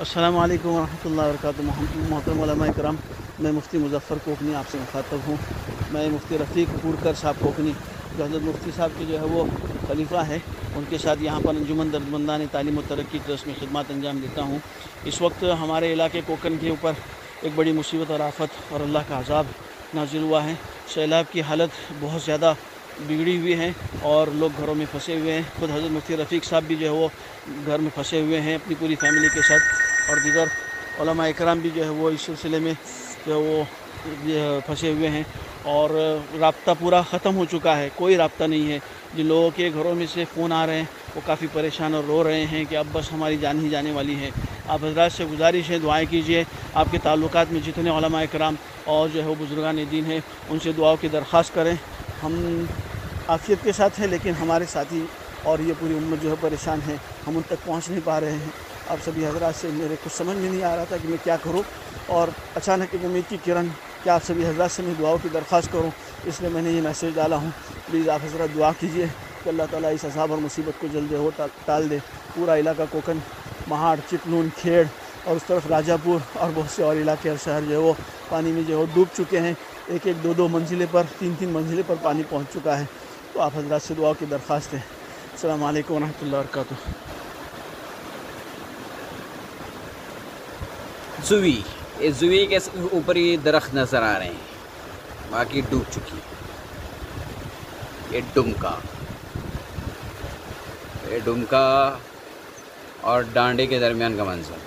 السلام علیکم ورحمۃ اللہ وبرکاتہ۔ محترم علماء کرام، میں مفتی مظفر کوکنی آپ سے مخاطب ہوں۔ میں مفتی رفیق پورکر صاحب کوکنی، جو حضرت مفتی صاحب کے جو ہے وہ خلیفہ ہے، ان کے ساتھ یہاں پر انجمن دردمندان تعلیم و ترقی ٹرسٹ میں خدمات انجام دیتا ہوں۔ اس وقت ہمارے علاقے کوکن کے اوپر ایک بڑی مصیبت اور آفت اور اللہ کا عذاب نازل ہوا ہے۔ سیلاب کی حالت بہت زیادہ بگڑی ہوئی ہے اور لوگ گھروں میں پھنسے ہوئے ہیں۔ خود حضرت مفتی رفیق صاحب بھی جو ہے وہ گھر میں پھنسے ہوئے ہیں اپنی پوری فیملی کے ساتھ، اور دیگر علماء اکرام بھی جو ہے وہ اس سلسلے میں جو ہے وہ پھنسے ہوئے ہیں، اور رابطہ پورا ختم ہو چکا ہے، کوئی رابطہ نہیں ہے۔ جن لوگوں کے گھروں میں سے فون آ رہے ہیں وہ کافی پریشان اور رو رہے ہیں کہ اب بس ہماری جان ہی جانے والی ہے۔ آپ حضرات سے گزارش ہے، دعائیں کیجیے۔ آپ کے تعلقات میں جتنے علماء اکرام اور جو ہے وہ بزرگان دین ہیں، ان سے دعاؤں کی درخواست کریں۔ ہم عافیت کے ساتھ ہیں، لیکن ہمارے ساتھی اور یہ پوری امت جو ہے پریشان ہے، ہم ان تک پہنچ نہیں پا رہے ہیں۔ آپ سبھی حضرات سے میرے کچھ سمجھ میں نہیں آ رہا تھا کہ میں کیا کروں، اور اچانک ایک امید کی کرن کہ آپ سبھی حضرات سے میں دعاؤں کی درخواست کروں، اس لیے میں نے یہ میسیج ڈالا ہوں۔ پلیز آپ حضرات دعا کیجیے کہ اللہ تعالیٰ اس عذاب اور مصیبت کو جلد ہو ٹال دے۔ پورا علاقہ کوکن، مہاڑ، چپلون، کھیڑ اور اس طرف راجہ پور اور بہت سے اور علاقے اور شہر جو ہے وہ پانی میں جو ہے ڈوب چکے ہیں۔ ایک ایک دو منزلیں پر، تین منزلیں پر پانی پہنچ چکا ہے۔ تو آپ حضرات سے دعا کی درخواست ہے۔ السلام علیکم ورحمۃ اللہ وبرکاتہ۔ زوی کے اوپر یہ درخت نظر آ رہے ہیں، باقی ڈوب چکی ہے۔ یہ ڈمکا اور ڈانڈے کے درمیان کا منظر۔